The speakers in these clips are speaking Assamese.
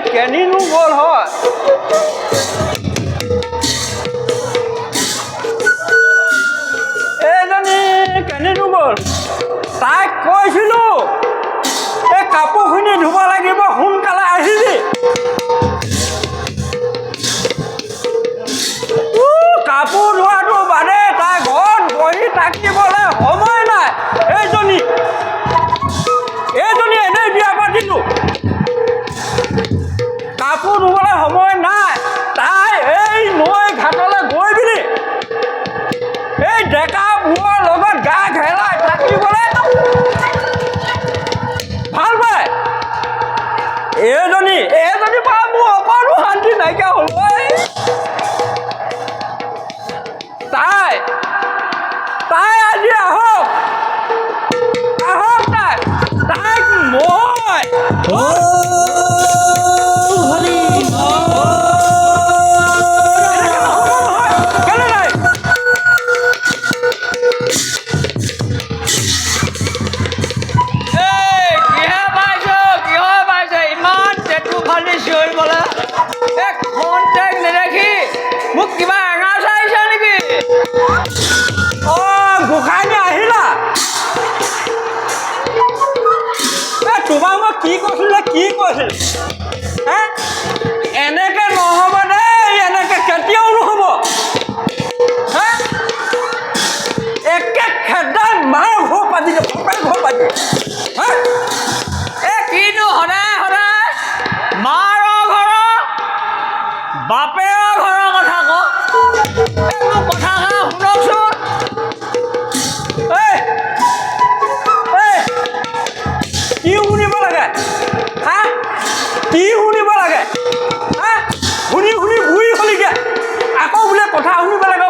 কেনিনো গ'ল হয় এইজনী কেনিনো গ'ল তাইক কৈছিলো এই কাপোৰখিনি ধুব লাগিব সোনকালে আহিবি কাপোৰ ধোৱাটো বাদে তাই ঘৰত বহি থাকিবলৈ সময় নাই এইজনী এনেই বিয়া পাতিলো কাপোৰ ধুবলৈ সময় নাই তাই এই নৈ ঘাটলৈ গৈ পিনি এই ডেকা বুঢ়াৰ লগত গা ঘেলাই থাকিবলৈ ভাল পায় এইজনী পৰা মোৰ অকণো শান্তি নাইকিয়া হ'ল তাই আজি আহক তাইক মই মোক কিবা এঙা চাইছে নেকি গোসাঁনী আহিলা তোমাক মই কি কৈছিল এনেকে নহ'ব দেই এনেকে কেতিয়াও নহ'ব একে খেদাই মাৰ ঘৰ পাতিছে ঘৰ পাতিছে কিনো সদায় মাৰৰ ঘৰৰ বাপেৰৰ ঘৰৰ কথা কথা শুনকচোন কি শুনিব লাগে শুনি বুঢ়ী হলিগে আকৌ বোলে কথা শুনিব লাগে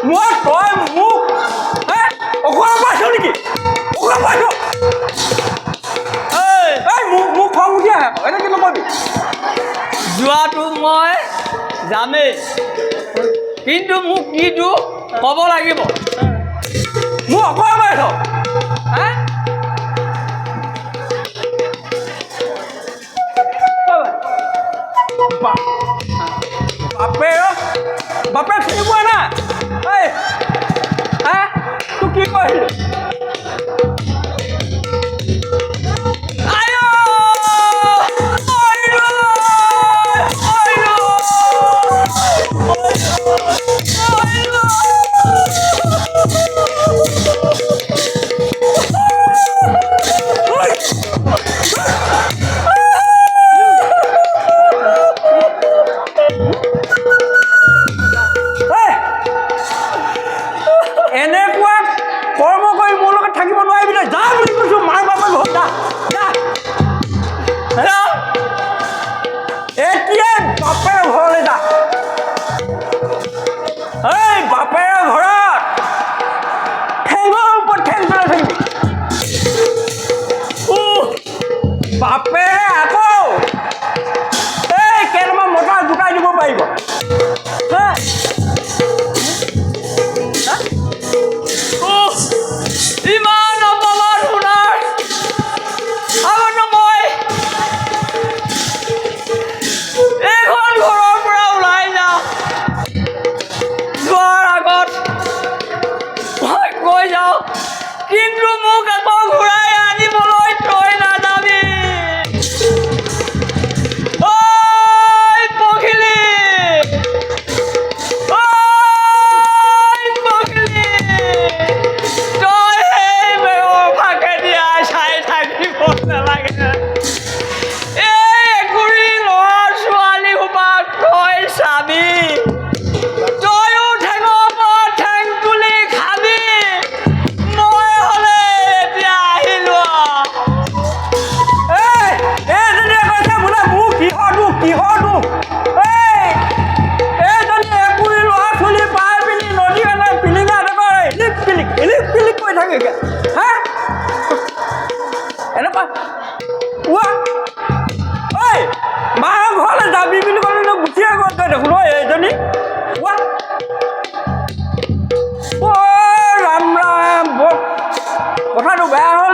মই তই মোক অকৰা পাইছ নেকি মোক খং উঠি আহে এনেকৈ নকবি যোৱাটো মই যামেই কিন্তু মোক কিটো ক'ব লাগিব মোক অকৰা পাইছ বাপেক চিনি পোৱা নাই তোক কি কৈছিলো